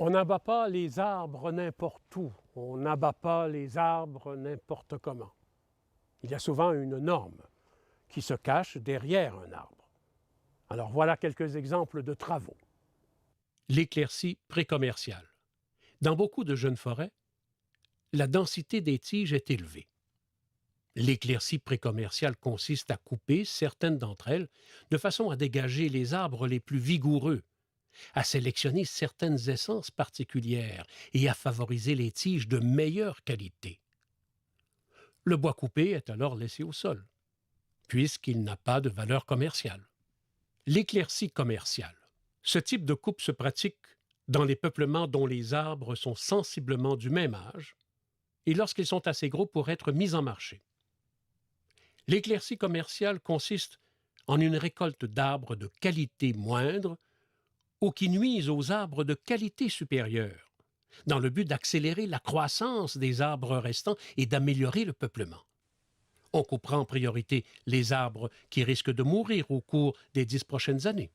On n'abat pas les arbres n'importe où, on n'abat pas les arbres n'importe comment. Il y a souvent une norme qui se cache derrière un arbre. Alors voilà quelques exemples de travaux. L'éclaircie précommerciale. Dans beaucoup de jeunes forêts, la densité des tiges est élevée. L'éclaircie précommerciale consiste à couper certaines d'entre elles de façon à dégager les arbres les plus vigoureux, à sélectionner certaines essences particulières et à favoriser les tiges de meilleure qualité. Le bois coupé est alors laissé au sol, puisqu'il n'a pas de valeur commerciale. L'éclaircie commerciale. Ce type de coupe se pratique dans les peuplements dont les arbres sont sensiblement du même âge et lorsqu'ils sont assez gros pour être mis en marché. L'éclaircie commerciale consiste en une récolte d'arbres de qualité moindre ou qui nuisent aux arbres de qualité supérieure, dans le but d'accélérer la croissance des arbres restants et d'améliorer le peuplement. On coupera en priorité les arbres qui risquent de mourir au cours des 10 prochaines années.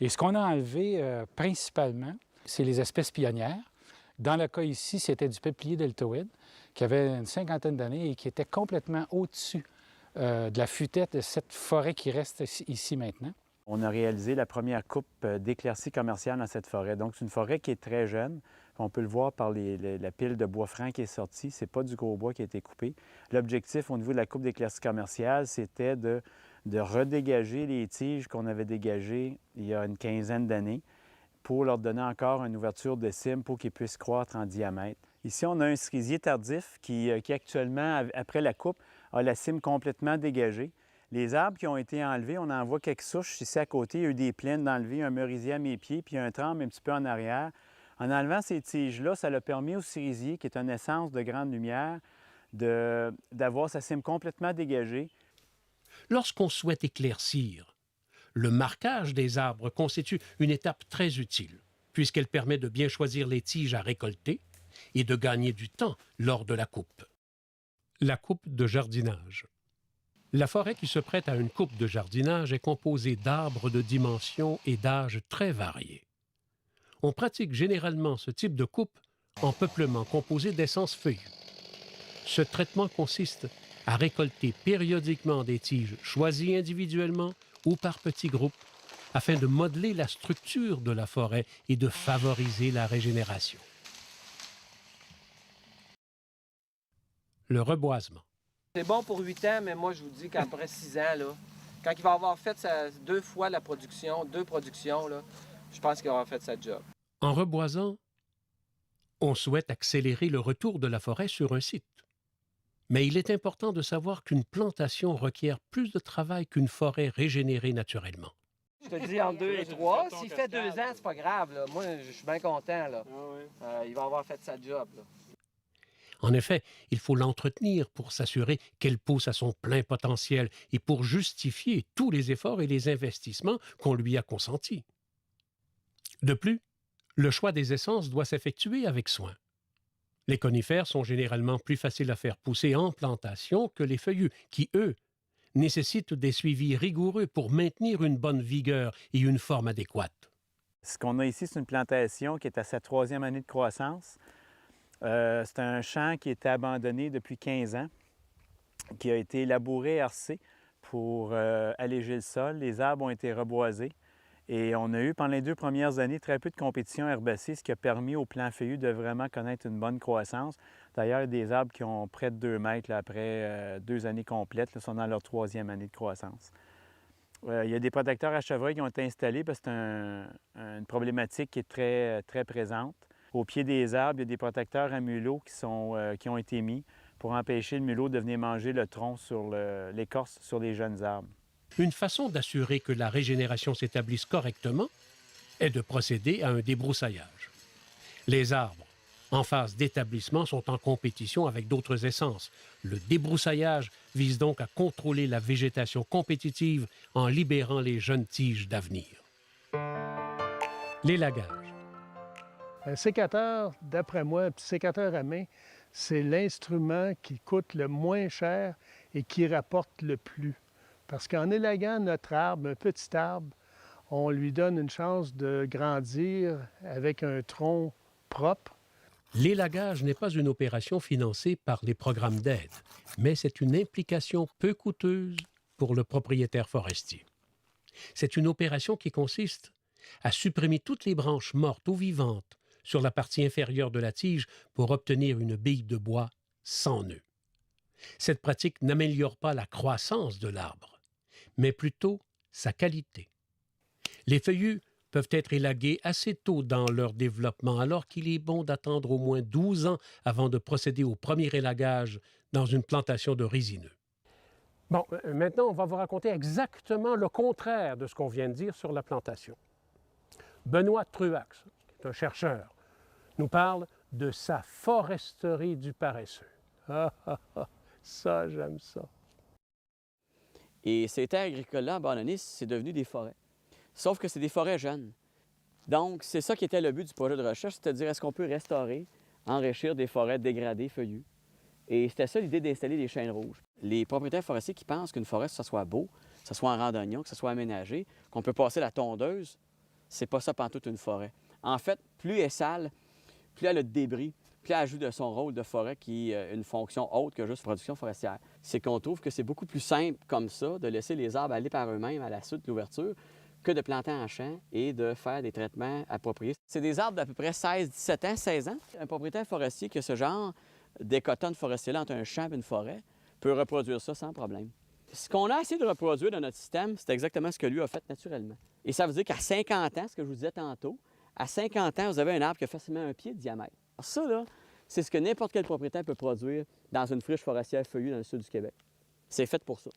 Et ce qu'on a enlevé principalement, c'est les espèces pionnières. Dans le cas ici, c'était du peuplier deltoïde, qui avait une cinquantaine d'années et qui était complètement au-dessus de la futette de cette forêt qui reste ici maintenant. On a réalisé la première coupe d'éclaircie commerciale dans cette forêt. Donc, c'est une forêt qui est très jeune. On peut le voir par la pile de bois franc qui est sortie. Ce n'est pas du gros bois qui a été coupé. L'objectif au niveau de la coupe d'éclaircie commerciale, c'était de redégager les tiges qu'on avait dégagées il y a une quinzaine d'années pour leur donner encore une ouverture de cime pour qu'ils puissent croître en diamètre. Ici, on a un cerisier tardif qui actuellement, après la coupe, a la cime complètement dégagée. Les arbres qui ont été enlevés, on en voit quelques souches ici à côté. Il y a eu des plaines d'enlever un merisier à mes pieds, puis un tremble un petit peu en arrière. En enlevant ces tiges-là, ça a permis au cerisier, qui est une essence de grande lumière, d'avoir sa cime complètement dégagée. Lorsqu'on souhaite éclaircir, le marquage des arbres constitue une étape très utile, puisqu'elle permet de bien choisir les tiges à récolter et de gagner du temps lors de la coupe. La coupe de jardinage. La forêt qui se prête à une coupe de jardinage est composée d'arbres de dimensions et d'âges très variés. On pratique généralement ce type de coupe en peuplement composé d'essences feuillues. Ce traitement consiste à récolter périodiquement des tiges choisies individuellement ou par petits groupes afin de modeler la structure de la forêt et de favoriser la régénération. Le reboisement. C'est bon pour 8 ans, mais moi, je vous dis qu'après 6 ans, là, quand il va avoir fait deux fois la production, deux productions, là, je pense qu'il aura fait sa job. En reboisant, on souhaite accélérer le retour de la forêt sur un site. Mais il est important de savoir qu'une plantation requiert plus de travail qu'une forêt régénérée naturellement. Je te dis en 2 et 3. S'il fait 2 ans, c'est pas grave. Là. Moi, je suis bien content. Là. Il va avoir fait sa job. Là. En effet, il faut l'entretenir pour s'assurer qu'elle pousse à son plein potentiel et pour justifier tous les efforts et les investissements qu'on lui a consentis. De plus, le choix des essences doit s'effectuer avec soin. Les conifères sont généralement plus faciles à faire pousser en plantation que les feuillus, qui, eux, nécessitent des suivis rigoureux pour maintenir une bonne vigueur et une forme adéquate. Ce qu'on a ici, c'est une plantation qui est à sa 3e année de croissance. C'est un champ qui était abandonné depuis 15 ans, qui a été labouré et harcé pour alléger le sol. Les arbres ont été reboisés et on a eu pendant les 2 premières années très peu de compétition herbacée, ce qui a permis aux plants feuillus de vraiment connaître une bonne croissance. D'ailleurs, il y a des arbres qui ont près de 2 mètres là, après 2 années complètes, là, sont dans leur 3e année de croissance. Il y a des protecteurs à chevreuil qui ont été installés parce que c'est une problématique qui est très, très présente. Au pied des arbres, il y a des protecteurs à mulots qui ont été mis pour empêcher le mulot de venir manger le tronc sur l'écorce sur les jeunes arbres. Une façon d'assurer que la régénération s'établisse correctement est de procéder à un débroussaillage. Les arbres en phase d'établissement sont en compétition avec d'autres essences. Le débroussaillage vise donc à contrôler la végétation compétitive en libérant les jeunes tiges d'avenir. L'élagage. Un sécateur, d'après moi, un petit sécateur à main, c'est l'instrument qui coûte le moins cher et qui rapporte le plus. Parce qu'en élaguant notre arbre, un petit arbre, on lui donne une chance de grandir avec un tronc propre. L'élagage n'est pas une opération financée par les programmes d'aide, mais c'est une implication peu coûteuse pour le propriétaire forestier. C'est une opération qui consiste à supprimer toutes les branches mortes ou vivantes sur la partie inférieure de la tige pour obtenir une bille de bois sans nœud. Cette pratique n'améliore pas la croissance de l'arbre, mais plutôt sa qualité. Les feuillus peuvent être élagués assez tôt dans leur développement, alors qu'il est bon d'attendre au moins 12 ans avant de procéder au premier élagage dans une plantation de résineux. Bon, maintenant, on va vous raconter exactement le contraire de ce qu'on vient de dire sur la plantation. Benoît Truax, qui est un chercheur, nous parle de sa foresterie du paresseux. Ah, ah, ah, ça, j'aime ça. Et ces terres agricoles-là abandonnées, c'est devenu des forêts. Sauf que c'est des forêts jeunes. Donc, c'est ça qui était le but du projet de recherche, c'est-à-dire est-ce qu'on peut restaurer, enrichir des forêts dégradées, feuillues. Et c'était ça l'idée d'installer des chaînes rouges. Les propriétaires forestiers qui pensent qu'une forêt, que ce soit beau, que ce soit en randonnion, que ce soit aménagé, qu'on peut passer la tondeuse, c'est pas ça pantoute une forêt. En fait, plus elle est sale, plus elle a de débris, plus elle joue de son rôle de forêt qui a une fonction autre que juste production forestière. C'est qu'on trouve que c'est beaucoup plus simple comme ça de laisser les arbres aller par eux-mêmes à la suite de l'ouverture que de planter en champ et de faire des traitements appropriés. C'est des arbres d'à peu près 16, 17 ans, 16 ans. Un propriétaire forestier qui a ce genre d'écotones forestiers-là entre un champ et une forêt peut reproduire ça sans problème. Ce qu'on a essayé de reproduire dans notre système, c'est exactement ce que lui a fait naturellement. Et ça veut dire qu'à 50 ans, ce que je vous disais tantôt, à 50 ans, vous avez un arbre qui a facilement 1 pied de diamètre. Alors ça, là, c'est ce que n'importe quel propriétaire peut produire dans une friche forestière feuillue dans le sud du Québec. C'est fait pour ça.